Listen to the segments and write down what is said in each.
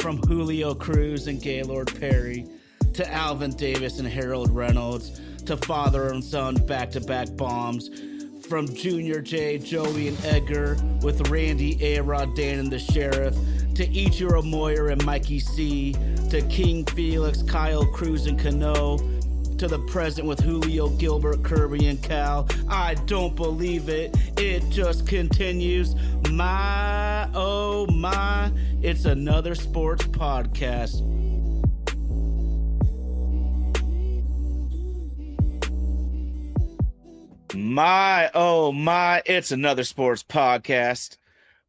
From Julio Cruz and Gaylord Perry to Alvin Davis and Harold Reynolds to father and son back-to-back bombs. From Junior J, Joey, and Edgar with Randy, A-Rod, Dan, and the Sheriff to Ichiro Moyer and Mikey C to King Felix, Kyle Cruz, and Cano to the present with Julio, Gilbert, Kirby, and Cal. I don't believe it. It just continues. My, oh my, it's another sports podcast. My, oh my, it's another sports podcast.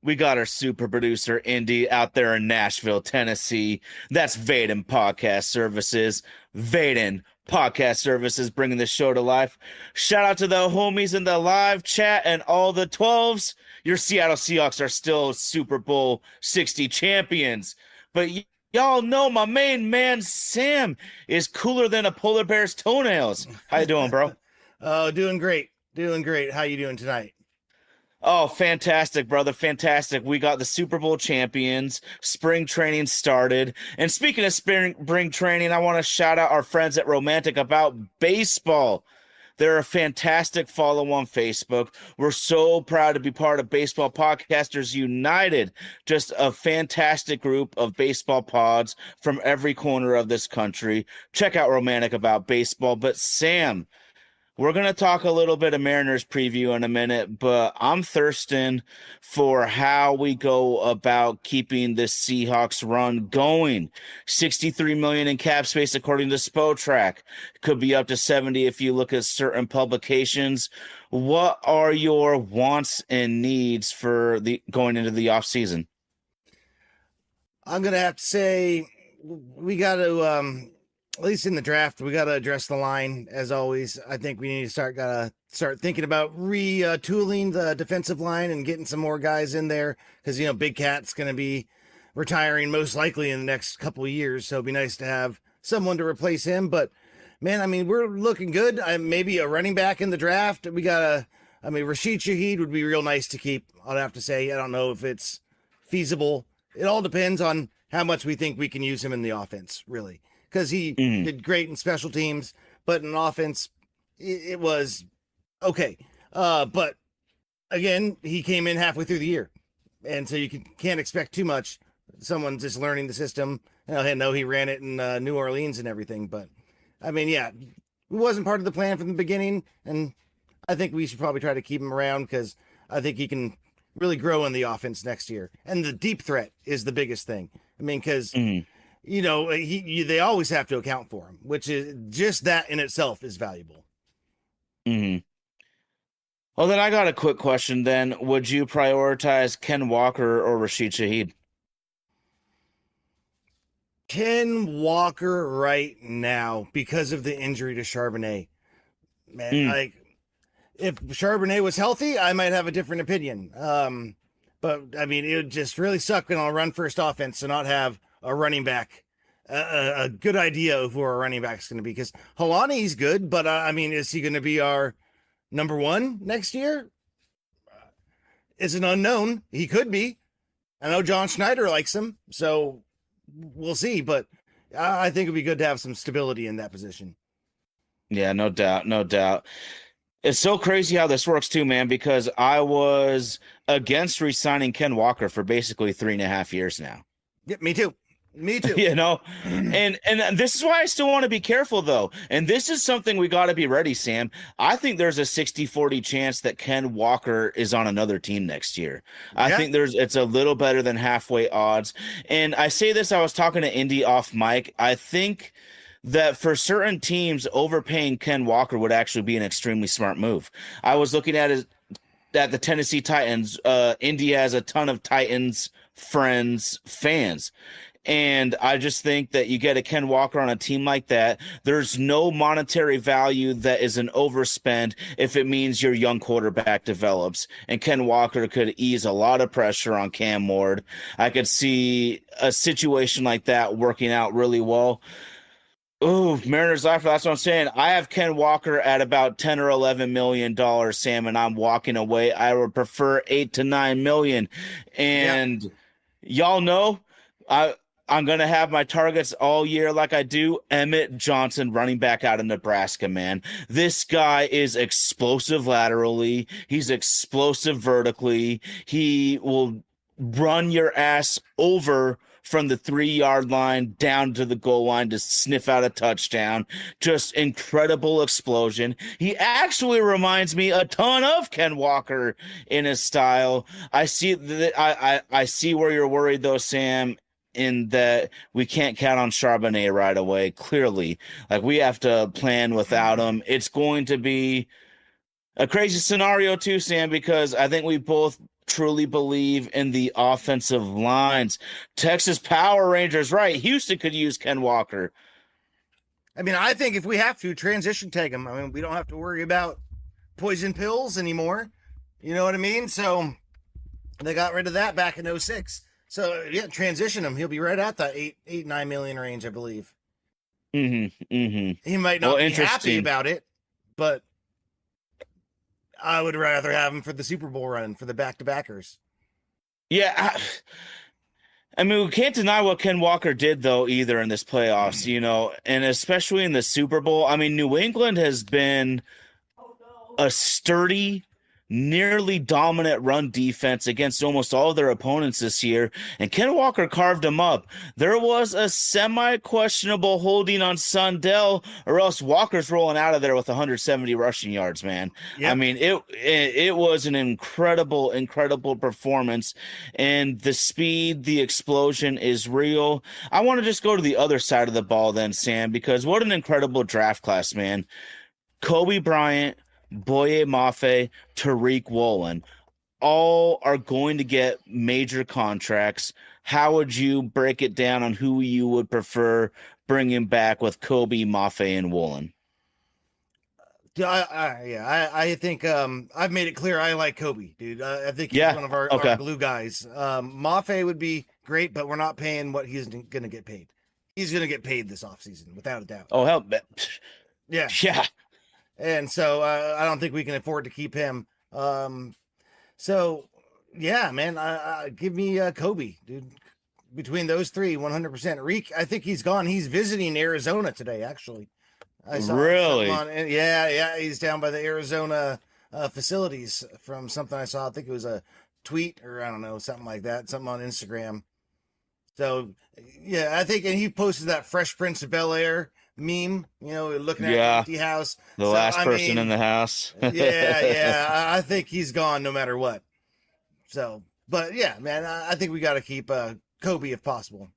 We got our super producer, Indy, out there in Nashville, Tennessee. That's Vaden Podcast Services. Vaden Podcast Services bringing the show to life. Shout out to the homies in the live chat and all the 12s. Your Seattle Seahawks are still Super Bowl 60 champions. But y'all know my main man, Sam, is cooler than a polar bear's toenails. How you doing, bro? Oh, doing great. Doing great. How you doing tonight? Oh, fantastic, brother. Fantastic. We got the Super Bowl champions. Spring training started. And speaking of spring training, I want to shout out our friends at Romantic About Baseball. They're a fantastic follow on Facebook. We're so proud to be part of Baseball Podcasters United. Just a fantastic group of baseball pods from every corner of this country. Check out Romantic About Baseball. But Sam, we're going to talk a little bit of Mariners preview in a minute, but I'm thirsting for how we go about keeping this Seahawks run going. $63 million in cap space, according to Spotrac. Could be up to 70 if you look at certain publications. What are your wants and needs for the going into the offseason? I'm going to have to say we got to at least in the draft, we got to address the line as always. I think we need to start thinking about retooling the defensive line and getting some more guys in there because, you know, Big Cat's going to be retiring most likely in the next couple of years. So it'd be nice to have someone to replace him. But man, I mean, we're looking good. Maybe a running back in the draft. Rashid Shaheed would be real nice to keep. I'd have to say, I don't know if it's feasible. It all depends on how much we think we can use him in the offense, really. Because he did great in special teams, but in offense, it was okay. But again, he came in halfway through the year, and so you can't expect too much. Someone just learning the system. I know he ran it in New Orleans and everything, but I mean, yeah, it wasn't part of the plan from the beginning, and I think we should probably try to keep him around because I think he can really grow in the offense next year. And the deep threat is the biggest thing. I mean, because you know, they always have to account for him, which is just that in itself is valuable. Mm-hmm. Well, then I got a quick question then. Would you prioritize Ken Walker or Rashid Shaheed? Ken Walker right now because of the injury to Charbonnet. Man, like if Charbonnet was healthy, I might have a different opinion. But I mean, it would just really suck on a run first offense to not have a running back, a good idea of who our running back is going to be. Because Helani's good, but I mean, is he going to be our number one next year? It's an unknown. He could be. I know John Schneider likes him, so we'll see. But I think it'd be good to have some stability in that position. Yeah, no doubt, no doubt. It's so crazy how this works too, man, because I was against re-signing Ken Walker for basically 3.5 years now. Yeah, me too. Me too. You know, and this is why I still want to be careful, though. And this is something we got to be ready, Sam. I think there's a 60-40 chance that Ken Walker is on another team next year. I think it's a little better than halfway odds. And I say this, I was talking to Indy off mic. I think that for certain teams, overpaying Ken Walker would actually be an extremely smart move. I was looking at the Tennessee Titans. Indy has a ton of Titans fans. And I just think that you get a Ken Walker on a team like that, there's no monetary value that is an overspend if it means your young quarterback develops. And Ken Walker could ease a lot of pressure on Cam Ward. I could see a situation like that working out really well. Ooh, Mariners Life, that's what I'm saying. I have Ken Walker at about $10 or $11 million, Sam, and I'm walking away. I would prefer $8 to $9 million. And y'all know, I'm going to have my targets all year like I do. Emmett Johnson, running back out of Nebraska, man. This guy is explosive laterally. He's explosive vertically. He will run your ass over from the 3-yard line down to the goal line to sniff out a touchdown. Just incredible explosion. He actually reminds me a ton of Ken Walker in his style. I see that I see where you're worried though, Sam, in that we can't count on Charbonnet right away. Clearly, like we have to plan without him. It's going to be a crazy scenario too, Sam, because I think we both truly believe in the offensive lines. Texas Power Rangers, right? Houston could use Ken Walker. I mean, I think if we have to transition tag him, I mean, we don't have to worry about poison pills anymore. You know what I mean? So they got rid of that back in 06. So yeah, transition him. He'll be right at the 9 million range, I believe. He might not be happy about it, but I would rather have him for the Super Bowl run, for the back-to-backers. Yeah, I mean, we can't deny what Ken Walker did, though, either in this playoffs, you know, and especially in the Super Bowl. I mean, New England has been a sturdy, nearly dominant run defense against almost all of their opponents this year, and Ken Walker carved them up. There was a semi-questionable holding on Sundell, or else Walker's rolling out of there with 170 rushing yards, man. Yep. I mean, it was an incredible performance, and the speed, the explosion is real. I want to just go to the other side of the ball then, Sam, because what an incredible draft class, man. Kobe Bryant, Boye Mafe, Tariq Woolen, all are going to get major contracts. How would you break it down on who you would prefer bringing back with Kobe, Mafe, and Woolen? I think I've made it clear I like Kobe, dude. I think he's one of our glue guys. Mafe would be great, but we're not paying what he's going to get paid. He's going to get paid this offseason, without a doubt. Oh, hell. Yeah. Yeah. And so I don't think we can afford to keep him. So, yeah, man, give me Kobe, dude. Between those three, 100%. Reek, I think he's gone. He's visiting Arizona today, actually. I saw really? Yeah, he's down by the Arizona facilities from something I saw. I think it was a tweet or I don't know, something like that, something on Instagram. So, yeah, I think, and he posted that Fresh Prince of Bel-Air meme, you know, looking at an empty house. The last person in the house. yeah. I think he's gone no matter what. So, but yeah, man, I think we got to keep Kobe if possible.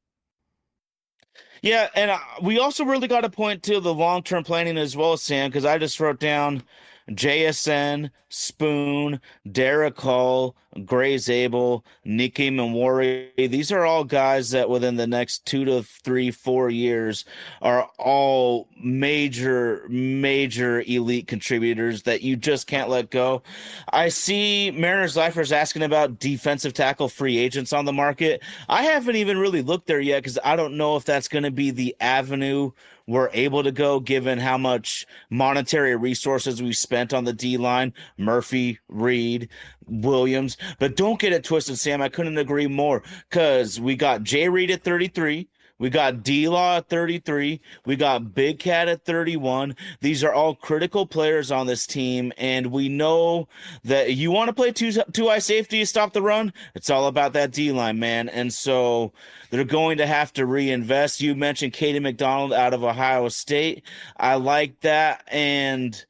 Yeah, and we also really got to point to the long-term planning as well, Sam, because I just wrote down JSN, Spoon, Derek Hall, Gray Zabel, Nikki Memori. These are all guys that within the next 2 to 3, 4 years are all major elite contributors that you just can't let go. I see Mariners Lifers asking about defensive tackle free agents on the market. I haven't even really looked there yet because I don't know if that's going to be the avenue we're able to go, given how much monetary resources we spent on the D-line, Murphy, Reed, Williams. But don't get it twisted, Sam. I couldn't agree more, because we got Jay Reed at 33. We got D-Law at 33. We got Big Cat at 31. These are all critical players on this team, and we know that you want to play two-eye safety to stop the run. It's all about that D-line, man. And so they're going to have to reinvest. You mentioned Katie McDonald out of Ohio State. I like that, and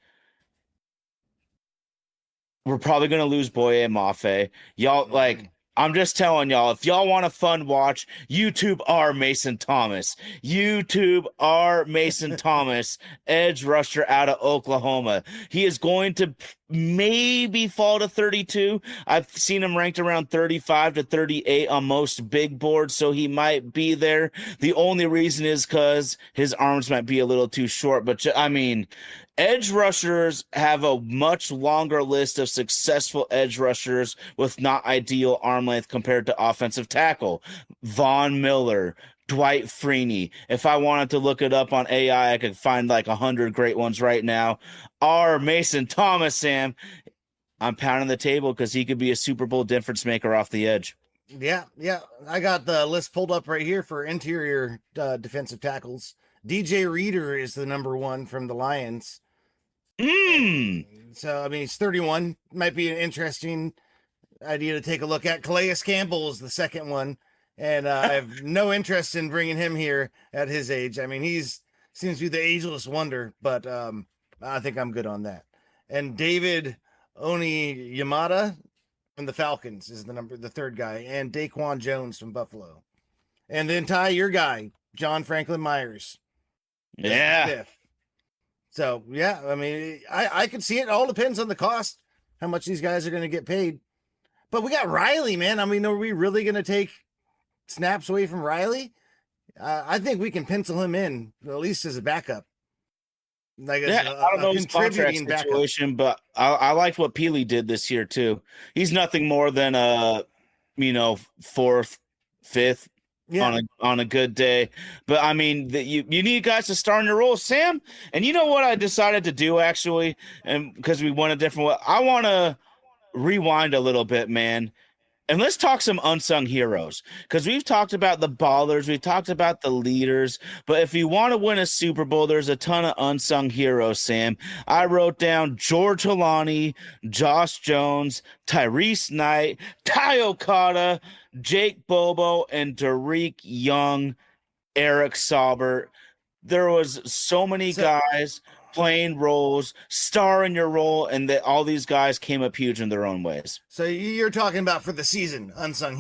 we're probably going to lose Boye Mafe. Y'all, like, I'm just telling y'all, if y'all want a fun watch, YouTube R Mason Thomas. YouTube R Mason Thomas, edge rusher out of Oklahoma. He is going to maybe fall to 32. I've seen him ranked around 35 to 38 on most big boards, so he might be there. The only reason is because his arms might be a little too short. But, I mean, edge rushers have a much longer list of successful edge rushers with not ideal arm length compared to offensive tackle. Von Miller, Dwight Freeney. If I wanted to look it up on AI, I could find like 100 great ones right now. R. Mason Thomas, Sam. I'm pounding the table because he could be a Super Bowl difference maker off the edge. Yeah, yeah. I got the list pulled up right here for interior defensive tackles. DJ Reader is the number one from the Lions. Mm. So, I mean, he's 31. Might be an interesting idea to take a look at. Calais Campbell is the second one. And I have no interest in bringing him here at his age. I mean, he's seems to be the ageless wonder, but I think I'm good on that. And David Oni Yamada from the Falcons is the third guy, and Daquan Jones from Buffalo. And then Ty, your guy, John Franklin Myers. Yeah. Fifth. So yeah, I mean, I could see it. All depends on the cost, how much these guys are going to get paid. But we got Riley, man. I mean, are we really going to take snaps away from Riley? I think we can pencil him in at least as a backup. Like I don't know his contract situation, but I liked what Peely did this year too. He's nothing more than a, fourth, fifth on a good day. But I mean, you need guys to star in your role, Sam. And you know what I decided to do actually, and because we went a different way, I want to rewind a little bit, man. And let's talk some unsung heroes, because we've talked about the ballers, we've talked about the leaders, but if you want to win a Super Bowl, there's a ton of unsung heroes, Sam. I wrote down George Holani, Josh Jones, Tyrese Knight, Ty Okada, Jake Bobo, and Derek Young, Eric Saubert. There was so many guys playing roles, star in your role, and that all these guys came up huge in their own ways. So you're talking about for the season, unsung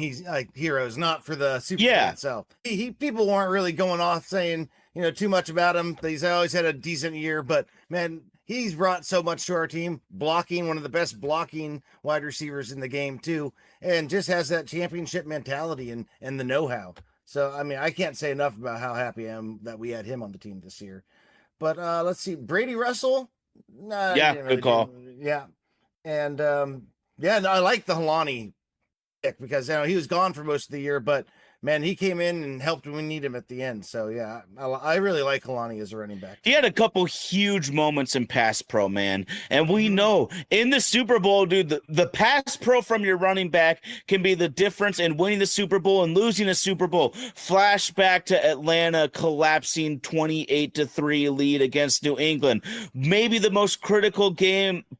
heroes, not for the Super Bowl itself. People weren't really going off saying too much about him. He's always had a decent year, but man, he's brought so much to our team. Blocking, one of the best blocking wide receivers in the game too, and just has that championship mentality and the know-how. So I mean, I can't say enough about how happy I am that we had him on the team this year. But let's see, Brady Russell. Good call. And I like the Holani pick because he was gone for most of the year, but man, he came in and helped when we need him at the end. So yeah, I really like Holani as a running back. He had a couple huge moments in pass pro, man. And we know in the Super Bowl, dude, the pass pro from your running back can be the difference in winning the Super Bowl and losing a Super Bowl. Flashback to Atlanta collapsing 28-3 lead against New England. Maybe the most critical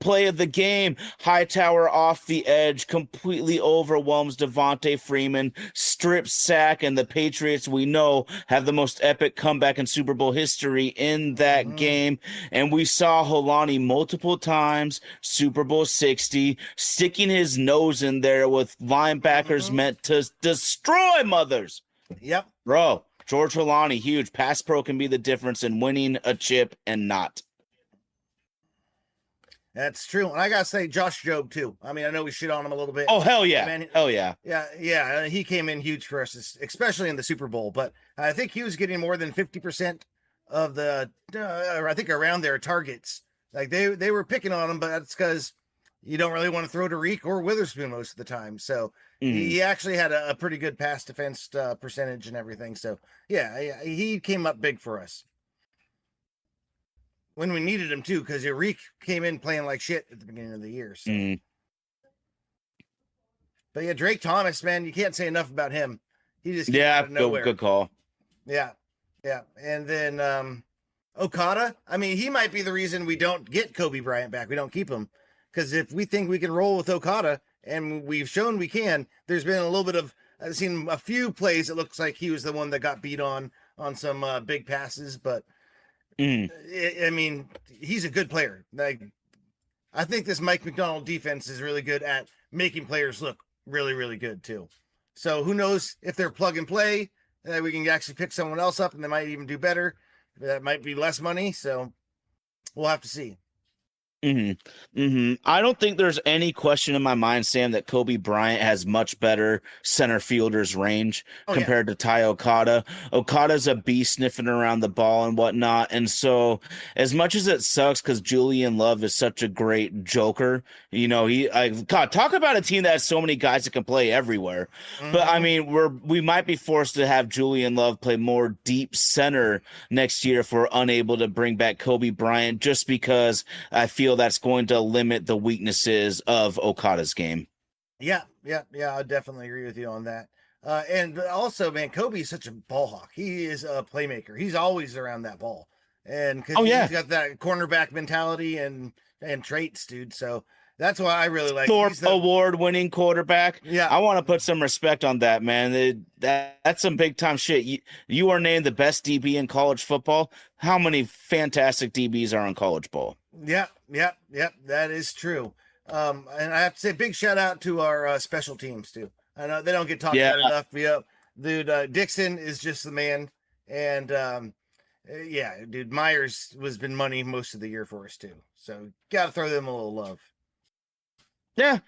play of the game. Hightower off the edge, completely overwhelms Devontae Freeman, strips sack, and the Patriots, we know, have the most epic comeback in Super Bowl history in that game. And we saw Holani multiple times, Super Bowl 60, sticking his nose in there with linebackers meant to destroy mothers. Yep. Bro, George Holani, huge. Pass pro can be the difference in winning a chip and not. That's true. And I got to say, Josh Jobe, too. I mean, I know we shit on him a little bit. Oh, hell yeah. Man, hell yeah. Yeah. He came in huge for us, especially in the Super Bowl. But I think he was getting more than 50% of the, I think around their targets. Like they were picking on him, but that's because you don't really want to throw to Reek or Witherspoon most of the time. So he actually had a pretty good pass defense percentage and everything. So, yeah, he came up big for us. When we needed him too, because Reek came in playing like shit at the beginning of the year. So. But yeah, Drake Thomas, man, you can't say enough about him. He just came out of nowhere. Good call. Yeah. And then Okada, I mean, he might be the reason we don't get Kobe Bryant back. We don't keep him, because if we think we can roll with Okada, and we've shown we can, there's been a little bit of, I've seen a few plays. It looks like he was the one that got beat on some big passes, but. I mean, he's a good player. Like, I think this Mike McDonald defense is really good at making players look really, really good too. So who knows if they're plug and play, we can actually pick someone else up and they might even do better. That might be less money. So we'll have to see. I don't think there's any question in my mind, Sam, that Kobe Bryant has much better center fielder's range compared to Ty Okada. Okada's a beast sniffing around the ball and whatnot. And so as much as it sucks because Julian Love is such a great joker, talk about a team that has so many guys that can play everywhere. But I mean, we might be forced to have Julian Love play more deep center next year if we're unable to bring back Kobe Bryant, just because I feel that's going to limit the weaknesses of Okada's game. Yeah, yeah, yeah. I definitely agree with you on that. And also, man, Kobe's such a ball hawk. He is a playmaker. He's always around that ball, and because Oh he's yeah, got that cornerback mentality and traits, dude. So that's why I really like him. Thorpe He's the award-winning quarterback. yeah, I want to put some respect on that, man. That's some big time shit. You are named the best DB in college football. How many fantastic DBs are on college ball? yeah, yeah, yeah. That is true. And I have to say, big shout out to our special teams too. I know they don't get talked Yeah, about enough. Yeah, dude, Dixon is just the man, and yeah, dude, Myers was been money most of the year for us too. So got to throw them a little love. yeah.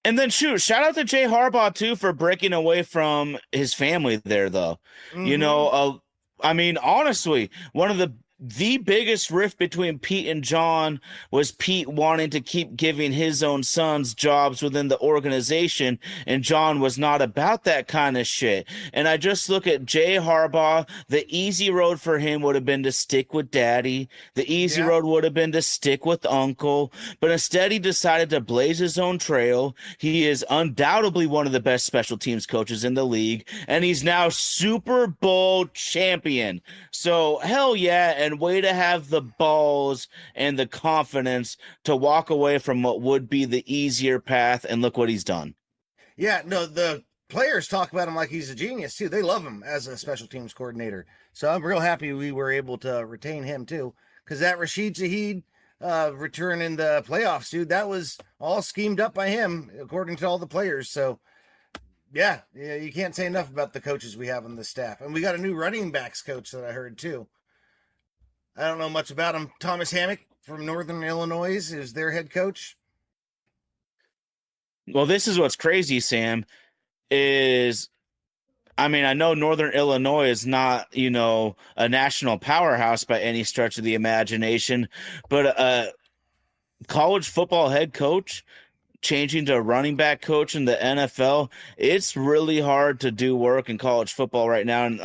And then shout out to Jay Harbaugh too for breaking away from his family there, though. You Mm-hmm. know, I mean, honestly, one of the biggest rift between Pete and John was Pete wanting to keep giving his own sons jobs within the organization, and John was not about that kind of shit. And I just look at Jay Harbaugh. The easy road for him would have been to stick with daddy. The easy Yeah. road would have been to stick with uncle. But instead, he decided to blaze his own trail. He is undoubtedly one of the best special teams coaches in the league, and he's now Super Bowl champion. So, hell yeah, and way to have the balls and the confidence to walk away from what would be the easier path, and look what he's done. Yeah. No, the players talk about him like he's a genius too. They love him as a special teams coordinator. So I'm real happy we were able to retain him too. Because that Rashid Shaheed return in the playoffs, dude, that was all schemed up by him, according to all the players. So yeah, yeah, you can't say enough about the coaches we have on the staff. And we got a new running backs coach that I heard too. I don't know much about him. Thomas Hammock from Northern Illinois is their head coach. Well, this is what's crazy, Sam, is I mean, I know Northern Illinois is not, a national powerhouse by any stretch of the imagination, but college football head coach changing to a running back coach in the NFL, it's really hard to do work in college football right now. And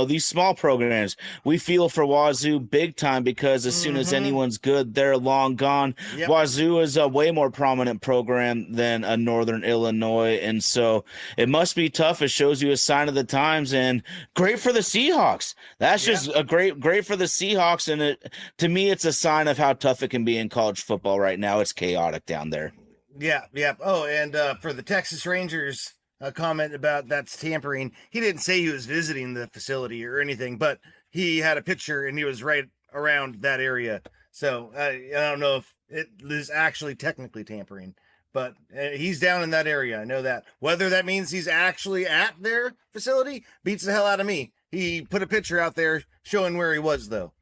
these small programs, we feel for Wazoo big time because as soon as Mm-hmm. anyone's good, they're long gone. Yep. Wazoo is a way more prominent program than a Northern Illinois. And so it must be tough. It shows you a sign of the times, and great for the Seahawks. That's Yeah. just a great for the Seahawks. And to me, it's a sign of how tough it can be in college football right now. It's chaotic down there. Yeah, yeah. Oh, and for the Texas Rangers comment about that's tampering, he didn't say he was visiting the facility or anything, but he had a picture and he was right around that area. So I don't know if it is actually technically tampering, but he's down in that area. I know that. Whether that means he's actually at their facility beats the hell out of me. He put a picture out there showing where he was, though.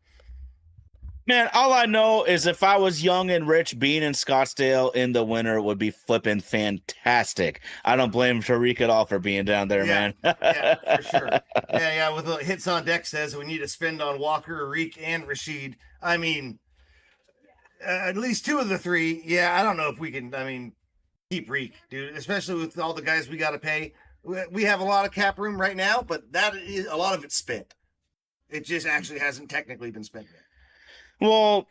Man, all I know is if I was young and rich, being in Scottsdale in the winter would be flipping fantastic. I don't blame Tariq at all for being down there, Yeah, man. yeah, for sure. Yeah, yeah. With the hits on deck says we need to spend on Walker, Reek, and Rashid. I mean, at least two of the three. Yeah, I don't know if we can. I mean, keep Reek, dude. Especially with all the guys we got to pay. We have a lot of cap room right now, but that is a lot of it's spent. It just actually hasn't technically been spent yet. Well,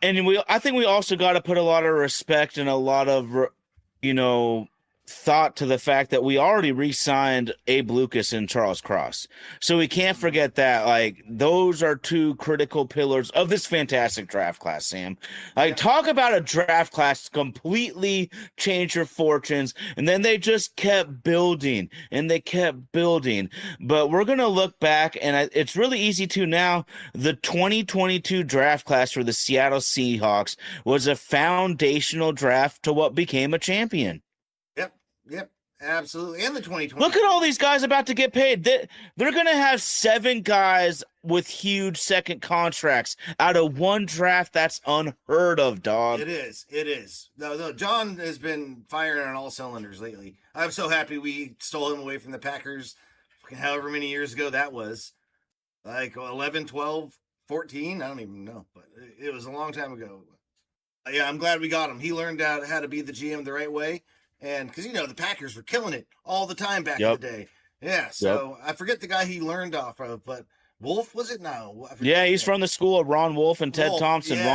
and I think we also got to put a lot of respect and a lot of, thought to the fact that we already re-signed Abe Lucas and Charles Cross. So we can't forget that. Like, those are two critical pillars of this fantastic draft class, Sam. Like, talk about a draft class completely change your fortunes. And then they just kept building and they kept building. But we're going to look back, and it's really easy to now. The 2022 draft class for the Seattle Seahawks was a foundational draft to what became a champion. Yep, yep, absolutely. And the 2020. Look at all these guys about to get paid. They're going to have 7 guys with huge second contracts out of one draft. That's unheard of, dog. It is. It is. No, John has been firing on all cylinders lately. I'm so happy we stole him away from the Packers however many years ago that was. Like 11, 12, 14. I don't even know, but it was a long time ago. Yeah, I'm glad we got him. He learned out how to be the GM the right way. And because, the Packers were killing it all the time back in the day. Yeah, so I forget the guy he learned off of, but Wolf, was it? No. Yeah, he's from the school of Ron Wolf and Ted Thompson. Yeah,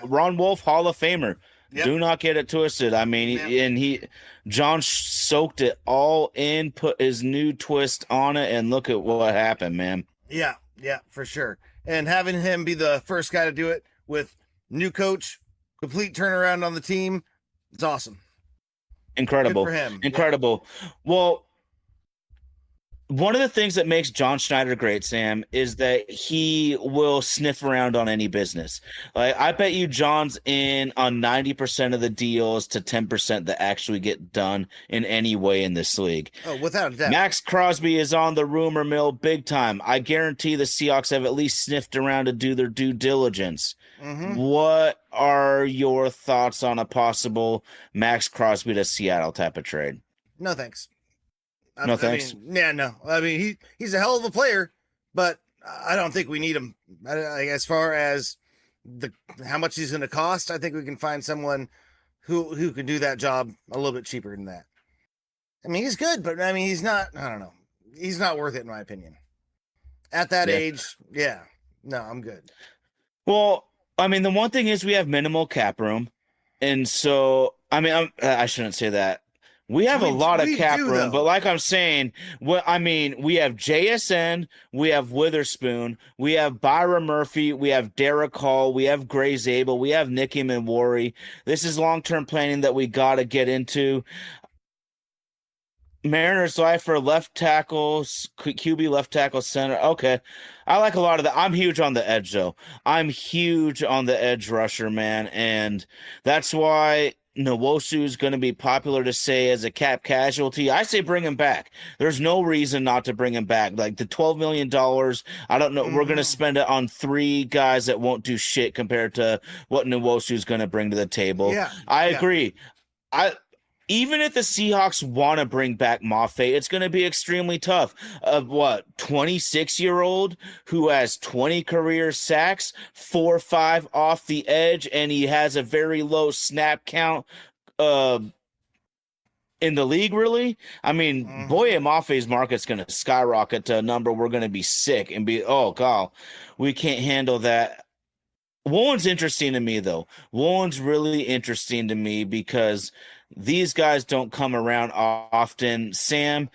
Ron Wolf, Hall of Famer. Yep. Do not get it twisted. I mean, Yep. John soaked it all in, put his new twist on it, and look at what happened, man. Yeah, yeah, for sure. And having him be the first guy to do it with new coach, complete turnaround on the team, it's awesome. Incredible. Good for him. Incredible. Yeah. Well, one of the things that makes John Schneider great, Sam, is that he will sniff around on any business. Like, I bet you John's in on 90% of the deals to 10% that actually get done in any way in this league. Oh, without a doubt. Max Crosby is on the rumor mill big time. I guarantee the Seahawks have at least sniffed around to do their due diligence. Mm-hmm. What are your thoughts on a possible Max Crosby to Seattle type of trade? No, thanks. No thanks. No. I mean, he's a hell of a player, but I don't think we need him. As far as how much he's going to cost, I think we can find someone who can do that job a little bit cheaper than that. I mean, he's good, but I mean, he's not. I don't know. He's not worth it, in my opinion. At that age, yeah. No, I'm good. Well, I mean, the one thing is we have minimal cap room, and so I mean, I shouldn't say that. We have a lot of cap room, but like I'm saying, we have JSN, we have Witherspoon, we have Byron Murphy, we have Derek Hall, we have Gray Zabel, we have Nicky Manwari. This is long-term planning that we got to get into. Mariners life for left tackles, QB, left tackle, center. Okay. I like a lot of that. I'm huge on the edge, though. I'm huge on the edge rusher, man, and that's why Nwosu is going to be popular to say as a cap casualty. I say bring him back. There's no reason not to bring him back. Like the $12 million, I don't know. Mm-hmm. We're going to spend it on 3 guys that won't do shit compared to what Nwosu is going to bring to the table. Yeah, I agree. Even if the Seahawks want to bring back Mafe, it's going to be extremely tough. 26-year-old who has 20 career sacks, 4 or 5 off the edge, and he has a very low snap count in the league, really? I mean, boy, Mafe's market's going to skyrocket to a number we're going to be sick and be, oh, God, we can't handle that. Woolen's interesting to me, though. Woolen's really interesting to me because these guys don't come around often. Sam,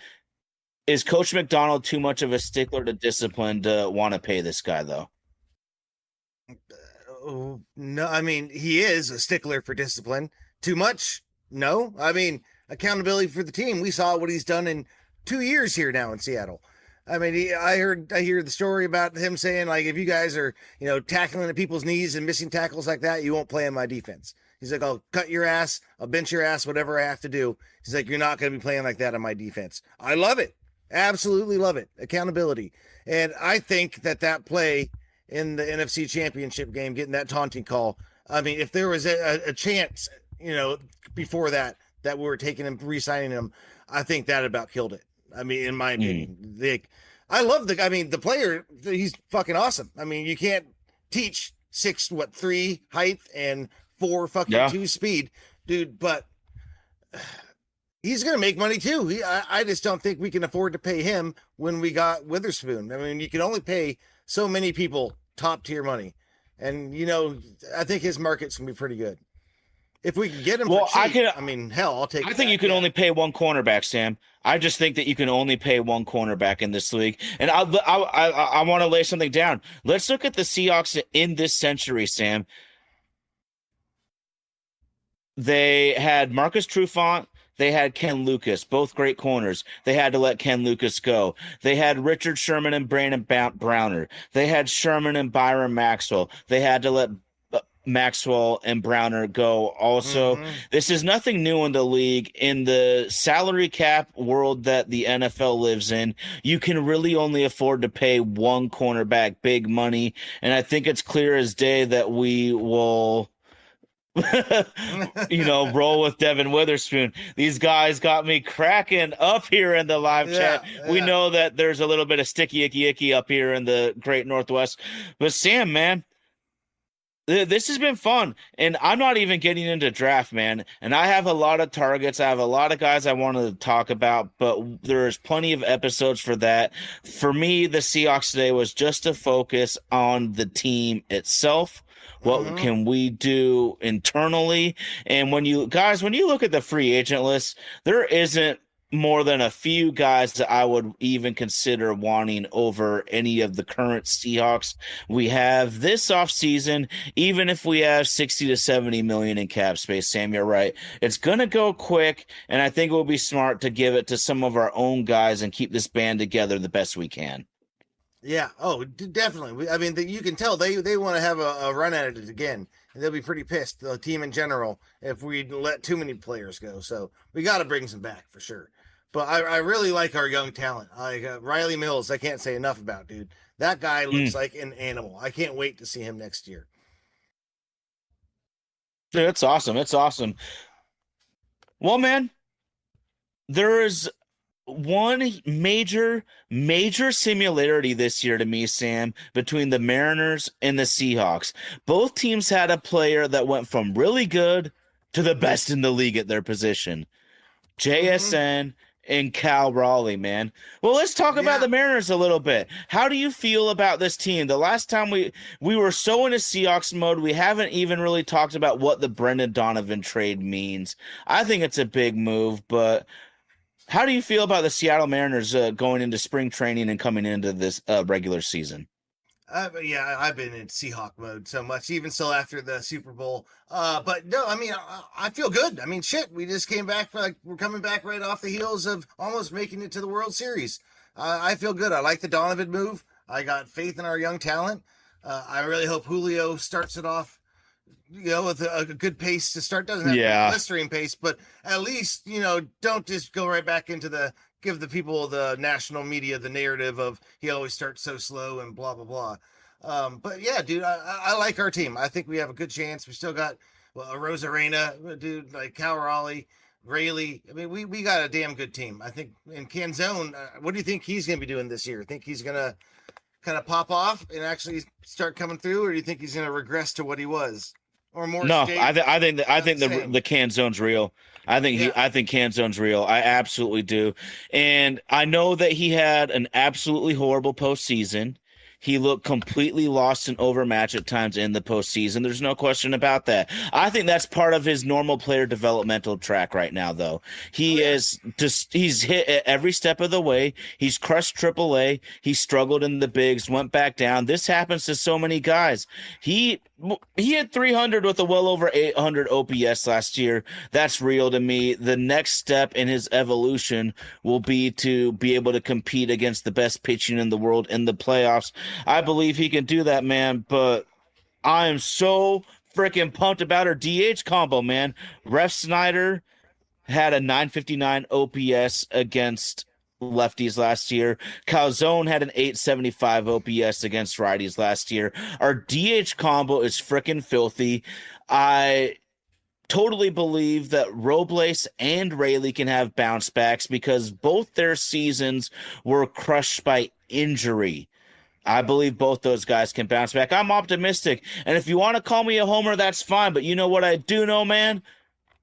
is Coach McDonald too much of a stickler to discipline to want to pay this guy, though? No, I mean, he is a stickler for discipline. Too much? No. I mean, accountability for the team. We saw what he's done in 2 years here now in Seattle. I mean, I hear the story about him saying, like, if you guys are, tackling at people's knees and missing tackles like that, you won't play in my defense. He's like, I'll cut your ass, I'll bench your ass, whatever I have to do. He's like, you're not going to be playing like that on my defense. I love it. Absolutely love it. Accountability. And I think that play in the NFC Championship game, getting that taunting call, I mean, if there was a chance, before that we were taking him, re-signing him, I think that about killed it. I mean, in my opinion, the player, he's fucking awesome. I mean, you can't teach 6'3" height and 4 fucking 2 speed, dude, but he's going to make money too. I just don't think we can afford to pay him when we got Witherspoon. I mean, you can only pay so many people top tier money. And, I think his market's going to be pretty good. If we can get him for cheap, I'll take it. I think you can only pay one cornerback, Sam. I just think that you can only pay one cornerback in this league. And I want to lay something down. Let's look at the Seahawks in this century, Sam. They had Marcus Trufant. They had Ken Lucas, both great corners. They had to let Ken Lucas go. They had Richard Sherman and Brandon Browner. They had Sherman and Byron Maxwell. They had to let Maxwell and Browner go also. This is nothing new in the league. In the salary cap world that the NFL lives in, you can really only afford to pay one cornerback big money. And I think it's clear as day that we will roll with Devin Witherspoon. These guys got me cracking up here in the live chat. Yeah. We know that there's a little bit of sticky icky up here in the great Northwest. But Sam, man, This has been fun, and I'm not even getting into draft, man. And I have a lot of targets. I have a lot of guys I wanted to talk about, but there's plenty of episodes for that. For me, the Seahawks today was just to focus on the team itself. What Mm-hmm. can we do internally? And when you look at the free agent list, there isn't more than a few guys that I would even consider wanting over any of the current Seahawks we have this offseason. Even if we have 60 to 70 million in cap space, Sam, you're right. It's going to go quick, and I think it will be smart to give it to some of our own guys and keep this band together the best we can. Yeah. Oh, definitely. I mean, you can tell they want to have a run at it again. And they'll be pretty pissed, the team in general, if we let too many players go. So we got to bring some back for sure. But I really like our young talent. Riley Mills, I can't say enough about, dude. That guy looks like an animal. I can't wait to see him next year. Dude, it's awesome. It's awesome. Well, man, there is one major similarity this year to me, Sam, between the Mariners and the Seahawks. Both teams had a player that went from really good to the best in the league at their position. Mm-hmm. JSN and Cal Raleigh, man. Well, let's talk about Yeah. the Mariners a little bit. How do you feel about this team? The last time we were so into Seahawks mode, we haven't even really talked about what the Brendan Donovan trade means. I think it's a big move, but how do you feel about the Seattle Mariners going into spring training and coming into this regular season? Yeah, I've been in Seahawk mode so much, even still after the Super Bowl. But no, I mean, I feel good. I mean, shit, we just came back, like, we're coming back right off the heels of almost making it to the World Series. I feel good. I like the Donovan move. I got faith in our young talent. I really hope Julio starts it off, with a good pace to start. Doesn't have to be Yeah. blistering pace, but at least, don't just go right back into give the people, the national media, the narrative of he always starts so slow and blah, blah, blah. But yeah, dude, I like our team. I think we have a good chance. We still got, well, a Rosarena, dude, like Cal Raleigh, Rayleigh. I mean, we got a damn good team. I think. In Canzone, what do you think he's going to be doing this year? Think he's going to kind of pop off and actually start coming through, or do you think he's going to regress to what he was? Or more No, stable. I think The same. the can zone's real. Yeah. I think can zone's real. I absolutely do. And I know that he had an absolutely horrible postseason. He looked completely lost and overmatched at times in the postseason. There's no question about that. I think that's part of his normal player developmental track right now, though. Oh He yeah. is just he's hit at every step of the way. He's crushed AAA. He struggled in the bigs, went back down. This happens to so many guys. He he had 300 with a well over 800 OPS last year. That's real to me. The next step in his evolution will be to be able to compete against the best pitching in the world in the playoffs. I believe he can do that, man, but I am so freaking pumped about our DH combo, man. Ref Snyder had a 959 OPS against lefties last year. Calzone had an 875 OPS against righties last year. Our DH combo is freaking filthy. I totally believe that Robles and Rayleigh can have bounce backs because both their seasons were crushed by injury. I believe both those guys can bounce back. I'm optimistic. And if you want to call me a homer, that's fine. But you know what I do know, man?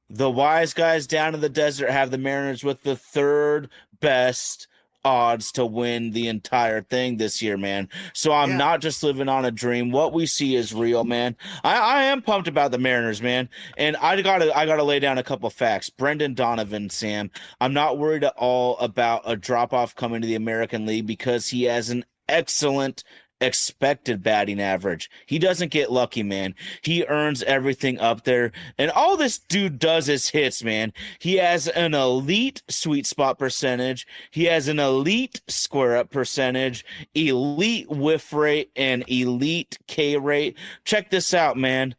The wise guys down in the desert have the Mariners with the third best odds to win the entire thing this year, man. So I'm Yeah. not just living on a dream. What we see is real, man. I am pumped about the Mariners, man. And I gotta lay down a couple facts. Brendan Donovan, Sam. I'm not worried at all about a drop off coming to the American League because he has an excellent expected batting average. He doesn't get lucky, man. He earns everything up there. And all this dude does is hits, man. He has an elite sweet spot percentage. He has an elite square up percentage, elite whiff rate, and elite K rate. Check this out, man.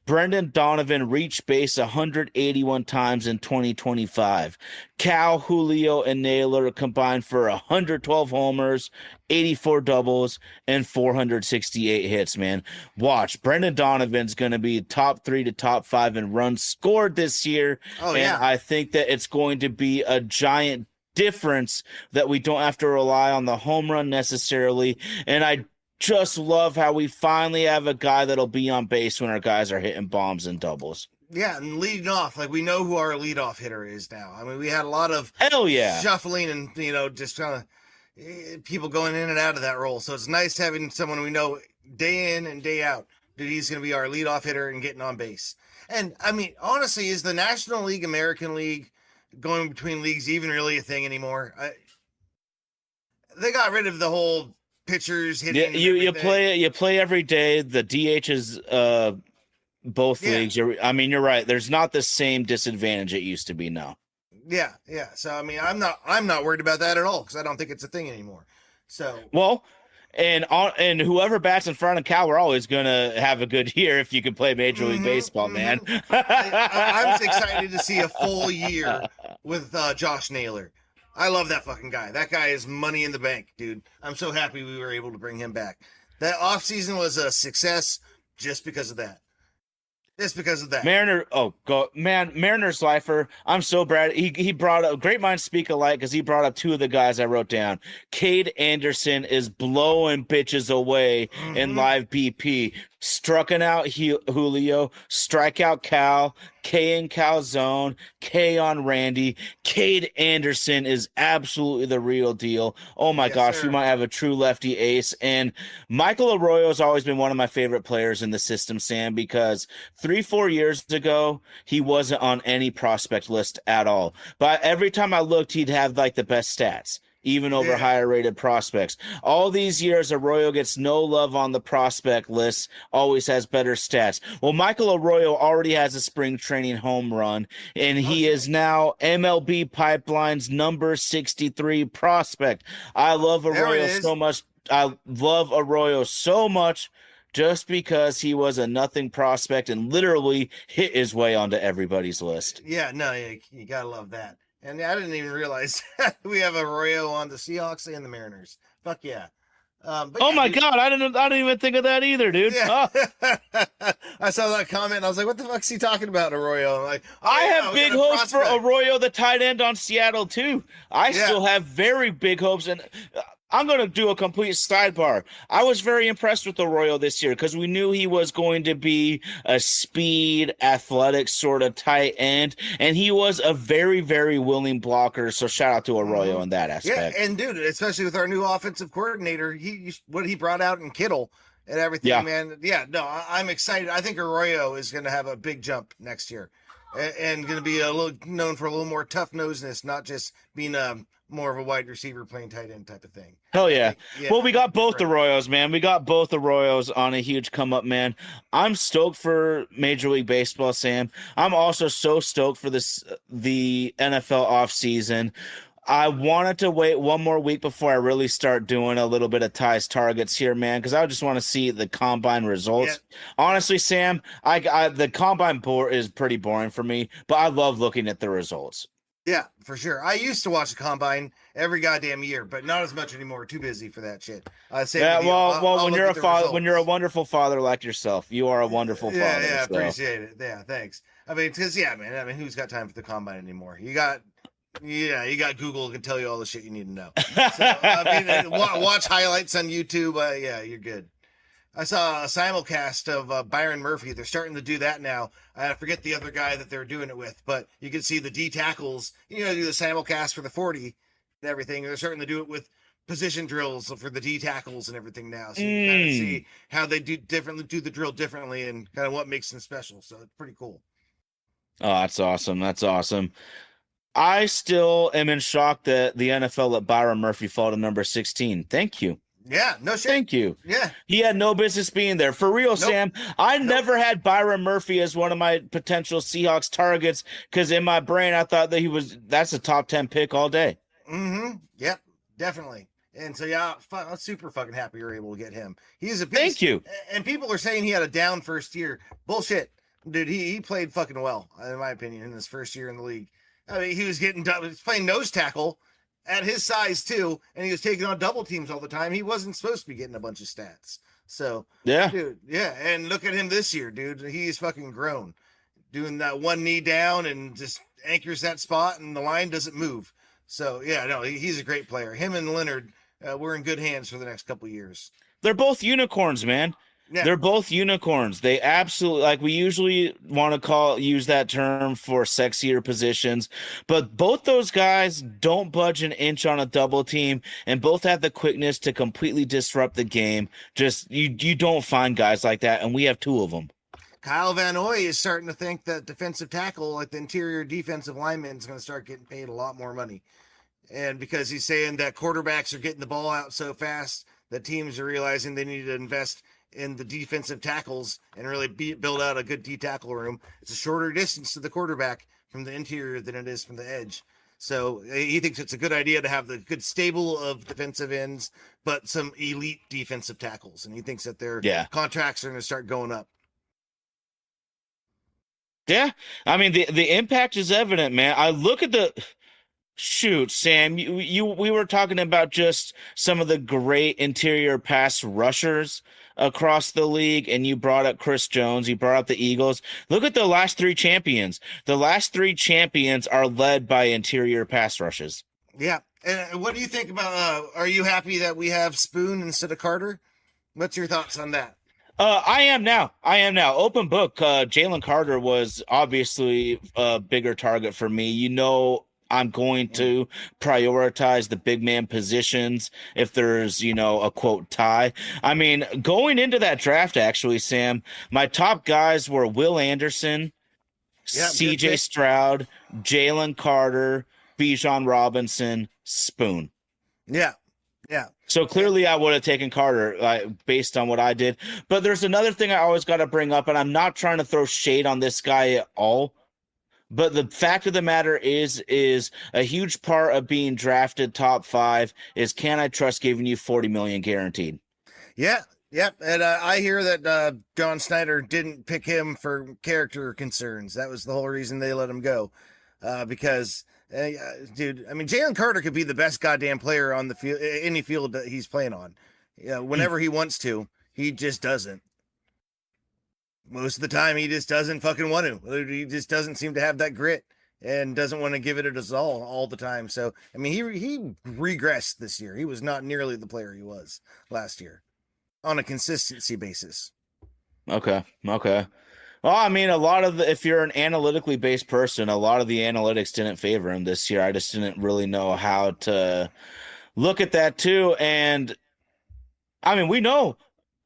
Brendan Donovan reached base 181 times in 2025. Cal, Julio, and Naylor combined for 112 homers, 84 doubles, and 468 hits, man. Watch. Brendan Donovan's going to be top 3 to top 5 in runs scored this year. Oh And yeah. I think that it's going to be a giant difference that we don't have to rely on the home run necessarily. And I just love how we finally have a guy that'll be on base when our guys are hitting bombs and doubles. Yeah, and leading off, like we know who our leadoff hitter is now. I mean, we had a lot of Hell yeah. shuffling and just kind of people going in and out of that role. So it's nice having someone we know day in and day out that he's going to be our leadoff hitter and getting on base. And I mean, honestly, is the National League, American League, going between leagues even really a thing anymore? They got rid of the whole pitchers hitting. Yeah, you play every day. The DH is both leagues. You're right. There's not the same disadvantage it used to be now. Yeah. So I mean, I'm not worried about that at all because I don't think it's a thing anymore. So well, and whoever bats in front of Cal, we're always gonna have a good year if you can play Major League Baseball, man. I'm excited to see a full year with Josh Naylor. I love that fucking guy. That guy is money in the bank, dude. I'm so happy we were able to bring him back. That offseason was a success just because of that. Just because of that. Mariner's lifer. I'm so glad he brought up great minds speak alike because he brought up two of the guys I wrote down. Cade Anderson is blowing bitches away in live BP. Strucking out Julio, strike out Cal, K in Calzone, K on Randy. Cade Anderson is absolutely the real deal. Oh my gosh, sir. We might have a true lefty ace. And Michael Arroyo has always been one of my favorite players in the system, Sam, because 3-4 years ago, he wasn't on any prospect list at all. But every time I looked, he'd have like the best stats, even over higher rated prospects. All these years, Arroyo gets no love on the prospect list, always has better stats. Well, Michael Arroyo already has a spring training home run, and he is now MLB Pipeline's number 63 prospect. I love Arroyo so much. I love Arroyo so much just because he was a nothing prospect and literally hit his way onto everybody's list. Yeah, no, you gotta love that. And I didn't even realize we have Arroyo on the Seahawks and the Mariners. Fuck yeah. My God, I didn't even think of that either, dude. Yeah. Oh. I saw that comment and I was like, what the fuck's he talking about, Arroyo? I'm like, I have big hopes for Arroyo, the tight end on Seattle, too. I still have very big hopes. And I'm going to do a complete sidebar. I was very impressed with Arroyo this year because we knew he was going to be a speed, athletic sort of tight end, and he was a very, very willing blocker. So shout out to Arroyo in that aspect. Yeah, and dude, especially with our new offensive coordinator, what he brought out in Kittle and everything, man. Yeah, no, I'm excited. I think Arroyo is going to have a big jump next year and going to be a little known for a little more tough nosedness, not just being more of a wide receiver playing tight end type of thing. Hell yeah. Well, we got both Arroyos, man. We got both Arroyos on a huge come up, man. I'm stoked for Major League Baseball, Sam. I'm also so stoked for the NFL offseason. I wanted to wait one more week before I really start doing a little bit of ties targets here, man, because I just want to see the combine results. Yeah. Honestly, Sam, the combine board is pretty boring for me, but I love looking at the results. Yeah, for sure. I used to watch the combine every goddamn year, but not as much anymore. Too busy for that shit. When you're a father, when you're a wonderful father like yourself, you are a wonderful father. Yeah, appreciate it. Yeah, thanks. I mean, because man. I mean, who's got time for the combine anymore? You got Google who can tell you all the shit you need to know. So, I mean, watch highlights on YouTube. Yeah, you're good. I saw a simulcast of Byron Murphy. They're starting to do that now. I forget the other guy that they're doing it with, but you can see the D tackles, do the simulcast for the 40 and everything. They're starting to do it with position drills for the D tackles and everything now. So you kind of see how they do the drill differently and kind of what makes them special. So it's pretty cool. Oh, that's awesome. That's awesome. I still am in shock that the NFL let Byron Murphy fall to number 16. Thank you. Yeah, no shit. Thank you. Yeah. He had no business being there. For real, Sam, I never had Byron Murphy as one of my potential Seahawks targets because in my brain I thought that that's a top 10 pick all day. Yep, definitely. And so, yeah, I'm super fucking happy you're able to get him. He's a beast. Thank you. And people are saying he had a down first year. Bullshit. Dude, he played fucking well, in my opinion, in his first year in the league. I mean, he was playing nose tackle at his size too, and he was taking on double teams all the time. He wasn't supposed to be getting a bunch of stats. So, dude, and look at him this year, dude. He's fucking grown. Doing that one knee down and just anchors that spot, and the line doesn't move. So, yeah, no, he's a great player. Him and Leonard, we're in good hands for the next couple of years. They're both unicorns, man. Yeah. They're both unicorns. They absolutely, like, we usually want to use that term for sexier positions, but both those guys don't budge an inch on a double team, and both have the quickness to completely disrupt the game. Just you don't find guys like that, and we have two of them. Kyle Van Noy is starting to think that defensive tackle, like the interior defensive lineman, is going to start getting paid a lot more money. And because he's saying that quarterbacks are getting the ball out so fast that teams are realizing they need to invest in the defensive tackles and really build out a good D tackle room. It's a shorter distance to the quarterback from the interior than it is from the edge. So he thinks it's a good idea to have the good stable of defensive ends, but some elite defensive tackles. And he thinks that their contracts are going to start going up. Yeah. I mean, the impact is evident, man. I look at the shoot, Sam, we were talking about just some of the great interior pass rushers across the league, and you brought up Chris Jones, you brought up the Eagles. Look at the last three champions. The last three champions are led by interior pass rushes. Yeah. And what do you think about are you happy that we have Spoon instead of Carter? What's your thoughts on that? I am now. Open book. Jalen Carter was obviously a bigger target for me. You know, I'm going to prioritize the big man positions if there's, a quote tie. I mean, going into that draft, actually, Sam, my top guys were Will Anderson, CJ Stroud, Jalen Carter, Bijan Robinson, Spoon. Yeah. Yeah. So clearly I would have taken Carter based on what I did. But there's another thing I always got to bring up, and I'm not trying to throw shade on this guy at all. But the fact of the matter is a huge part of being drafted top 5 is, can I trust giving you $40 million guaranteed? Yeah. Yep. And I hear that John Snyder didn't pick him for character concerns. That was the whole reason they let him go. Because dude, I mean, Jalen Carter could be the best goddamn player on the field, any field that he's playing on. Whenever he wants to, he just doesn't. Most of the time, he just doesn't fucking want to. He just doesn't seem to have that grit and doesn't want to give it his all the time. So, I mean, he regressed this year. He was not nearly the player he was last year on a consistency basis. Okay. Well, I mean, if you're an analytically based person, a lot of the analytics didn't favor him this year. I just didn't really know how to look at that too. And I mean, we know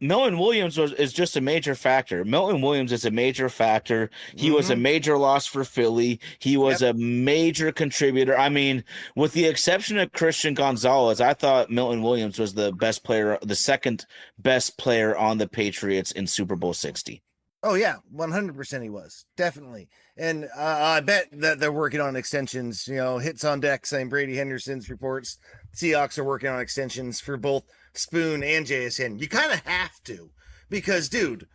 Milton Williams is just a major factor. Milton Williams is a major factor. He was a major loss for Philly. He was a major contributor. I mean, with the exception of Christian Gonzalez, I thought Milton Williams was the best player, the second best player on the Patriots in Super Bowl 60. Oh yeah, 100% he was, definitely. And I bet that they're working on extensions, hits on deck, saying Brady Henderson's reports. Seahawks are working on extensions for both Spoon and JSN. You kind of have to, because dude,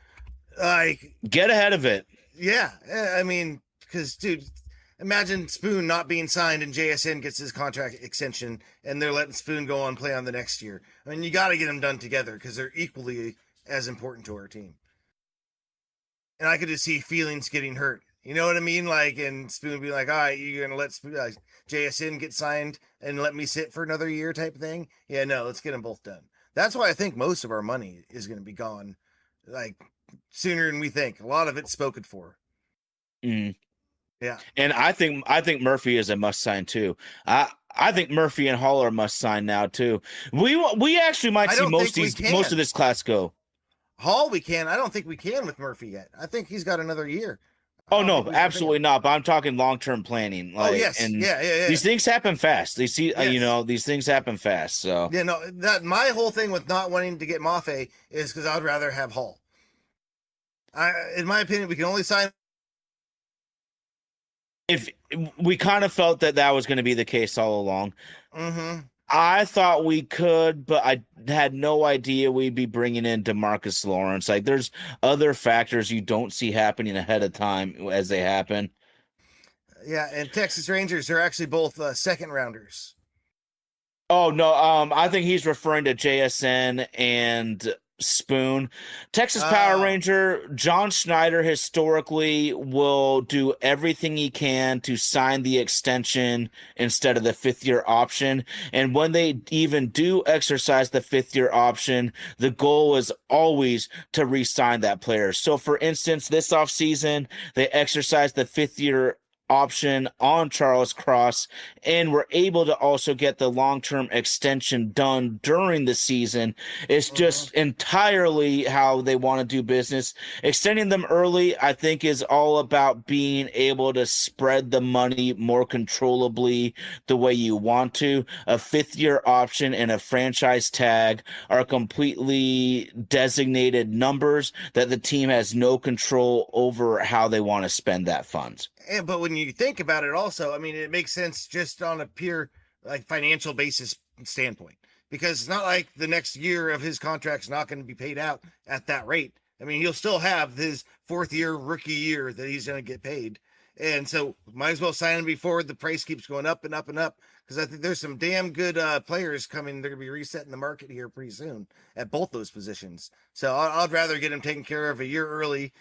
like, get ahead of it. Yeah. I mean, because dude, imagine Spoon not being signed and JSN gets his contract extension and they're letting Spoon go on play on the next year. I mean, you got to get them done together because they're equally as important to our team. And I could just see feelings getting hurt. You know what I mean? Like, and Spoon be like, all right, you're going to let Spoon, JSN get signed and let me sit for another year type of thing? Yeah, no, let's get them both done. That's why I think most of our money is going to be gone, like, sooner than we think. A lot of it's spoken for. Mm. Yeah. And I think Murphy is a must sign too. I think Murphy and Hall are must sign now too. We actually might see most of this class go. Hall we can. I don't think we can with Murphy yet. I think he's got another year. Oh no, absolutely not. But I'm talking long-term planning. Like, oh yes, and yeah. These things happen fast. These things happen fast. So yeah, no. That my whole thing with not wanting to get Mafe is because I'd rather have Hall. In my opinion, we can only sign. If we kind of felt that was going to be the case all along. Mm-hmm. I thought we could, but I had no idea we'd be bringing in DeMarcus Lawrence. Like, there's other factors you don't see happening ahead of time as they happen. Yeah, and Texas Rangers are actually both second rounders. Oh, no, I think he's referring to JSN and spoon. Texas Power Ranger John Schneider historically will do everything he can to sign the extension instead of the 5th-year option. And when they even do exercise the 5th-year option, the goal is always to re-sign that player. So for instance, this offseason, they exercised the 5th-year option on Charles Cross and were able to also get the long-term extension done during the season. It's just entirely how they want to do business. Extending them early, I think, is all about being able to spread the money more controllably the way you want to. A 5th-year option and a franchise tag are completely designated numbers that the team has no control over how they want to spend that funds. But when you think about it also, I mean, it makes sense just on a pure like financial basis standpoint, because it's not like the next year of his contract's not going to be paid out at that rate. I mean, he'll still have his 4th-year rookie year that he's going to get paid. And so might as well sign him before the price keeps going up and up and up, because I think there's some damn good players coming. They're going to be resetting the market here pretty soon at both those positions. So I'd rather get him taken care of a year early,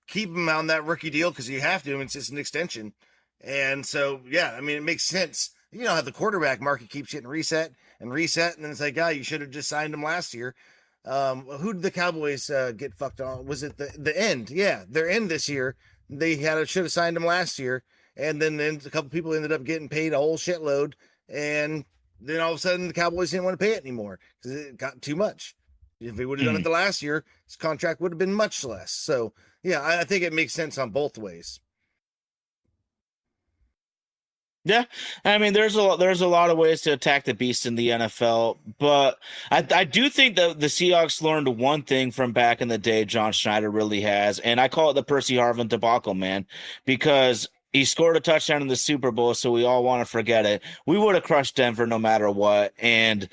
keep him on that rookie deal because you have to. It's just an extension. And so, yeah, I mean, it makes sense. You know how the quarterback market keeps getting reset, and then it's like, you should have just signed him last year. Who did the Cowboys get fucked on? Was it the end? Yeah, their end this year. They should have signed him last year, and then a couple people ended up getting paid a whole shitload, and then all of a sudden the Cowboys didn't want to pay it anymore because it got too much. If he would have done it the last year, his contract would have been much less. So, yeah, I think it makes sense on both ways. Yeah, I mean, there's a lot of ways to attack the beast in the NFL, but I do think that the Seahawks learned one thing from back in the day. John Schneider really has, and I call it the Percy Harvin debacle, man, because he scored a touchdown in the Super Bowl, so we all want to forget it. We would have crushed Denver no matter what, and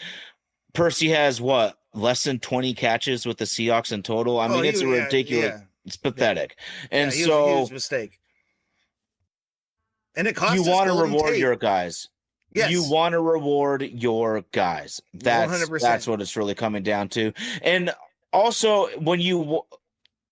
Percy has less than 20 catches with the Seahawks in total. I mean, it's ridiculous. Yeah. It's pathetic, and he was a huge mistake. And it costs. You want to reward your guys. Yes. You want to reward your guys. That's 100%. That's what it's really coming down to. And also, when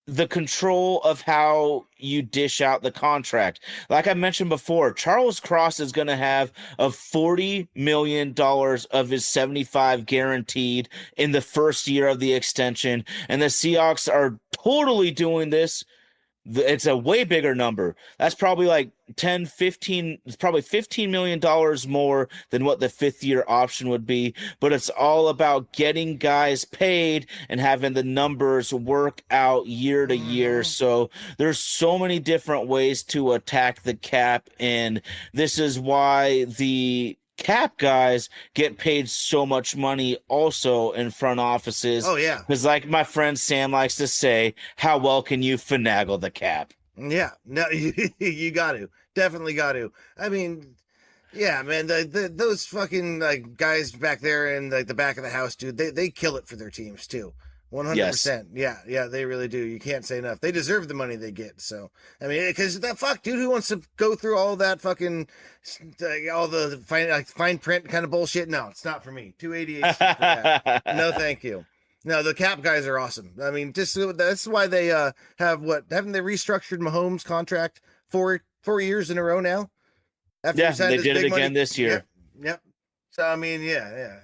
the control of how you dish out the contract. Like I mentioned before, Charles Cross is going to have $40 million of his 75 guaranteed in the first year of the extension. And the Seahawks are totally doing this. It's a way bigger number. That's probably like 10, 15, it's probably $15 million more than what the 5th-year option would be. But it's all about getting guys paid and having the numbers work out year to year. So there's so many different ways to attack the cap. And this is why the cap guys get paid so much money also in front offices. Oh, yeah. Because like my friend Sam likes to say, how well can you finagle the cap? Yeah. No, you got to. Definitely got to. I mean, yeah, man, those fucking like guys back there in like the back of the house, dude, they kill it for their teams too. 100%. Yes. Yeah, they really do. You can't say enough. They deserve the money they get. So, I mean, because dude, who wants to go through all that fucking, all the fine print kind of bullshit? No, it's not for me. 288 for that. No, thank you. No, the cap guys are awesome. I mean, just that's why they haven't they restructured Mahomes' contract 4 years in a row now? After they did it again this year. Yep. So, I mean, yeah.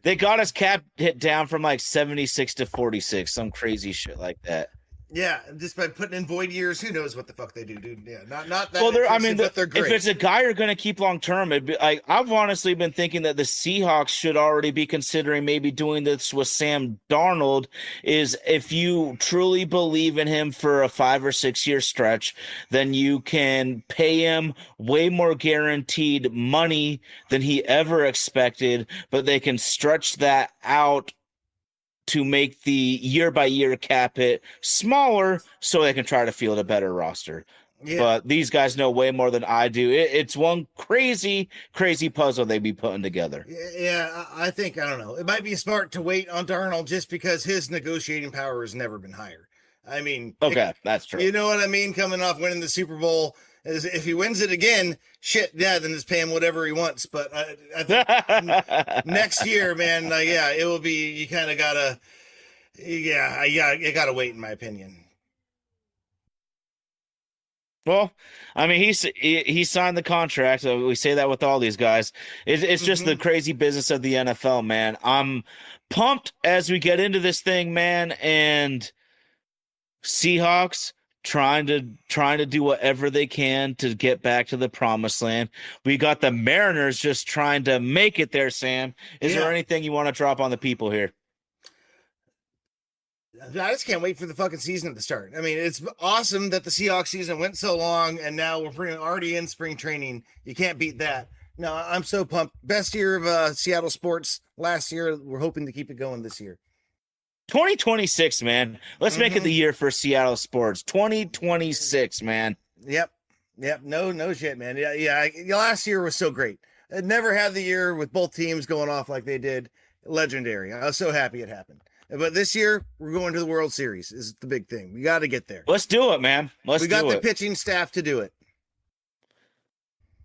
They got his cap hit down from like 76 to 46, some crazy shit like that. Yeah, just by putting in void years, who knows what the fuck they do, dude? Yeah, not that. Well, they're great. If it's a guy you're going to keep long term, I've honestly been thinking that the Seahawks should already be considering maybe doing this with Sam Darnold. Is if you truly believe in him for a 5 or 6 year stretch, then you can pay him way more guaranteed money than he ever expected, but they can stretch that out to make the year-by-year cap hit smaller so they can try to field a better roster. Yeah. But these guys know way more than I do. It's one crazy, crazy puzzle they be putting together. Yeah, I think, I don't know. It might be smart to wait on Darnold just because his negotiating power has never been higher. I mean... Okay, that's true. You know what I mean? Coming off winning the Super Bowl... If he wins it again, then just pay him whatever he wants. But I think next year, man, it will be, you kind of got to, Yeah, I gotta wait, in my opinion. Well, I mean, he signed the contract. So we say that with all these guys. It's just the crazy business of the NFL, man. I'm pumped as we get into this thing, man. And Seahawks trying to do whatever they can to get back to the promised land. We got the Mariners just trying to make it there, Sam. Is there anything you want to drop on the people here? I just can't wait for the fucking season to start. I mean, it's awesome that the Seahawks season went so long and now we're already in spring training. You can't beat that. No, I'm so pumped. Best year of Seattle sports last year. We're hoping to keep it going this year. 2026, man. Let's make it the year for Seattle sports. 2026, man. Yep. No shit, man. Yeah. Last year was so great. I never had the year with both teams going off like they did. Legendary. I was so happy it happened. But this year, we're going to the World Series is the big thing. We got to get there. Let's do it, man. We got the pitching staff to do it.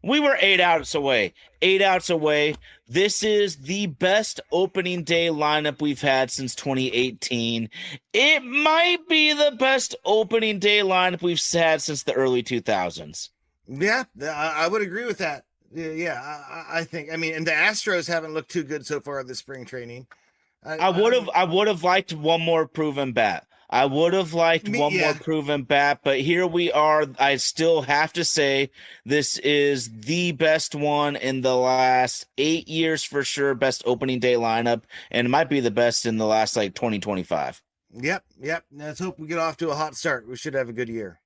We were 8 outs away. 8 outs away. This is the best opening day lineup we've had since 2018. It might be the best opening day lineup we've had since the early 2000s. Yeah, I would agree with that. Yeah, I think. I mean, and the Astros haven't looked too good so far this spring training. I would have liked one more proven bat. I would have liked one more proven bat, but here we are. I still have to say this is the best one in the last 8 years for sure. Best opening day lineup, and it might be the best in the last 2025. Yep. Let's hope we get off to a hot start. We should have a good year.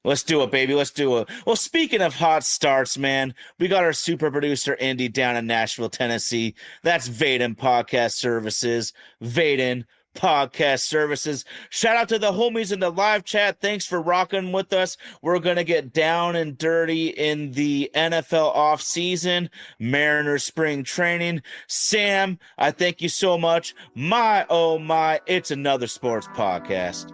Let's do it, baby. Let's do it. Well, speaking of hot starts, man, we got our super producer, Indy, down in Nashville, Tennessee. That's Vaden Podcast Services. Vaden Podcast Services. Shout out to the homies in the live chat. Thanks for rocking with us. We're going to get down and dirty in the NFL offseason, Mariners spring training. Sam, I thank you so much. My, oh my, it's another sports podcast.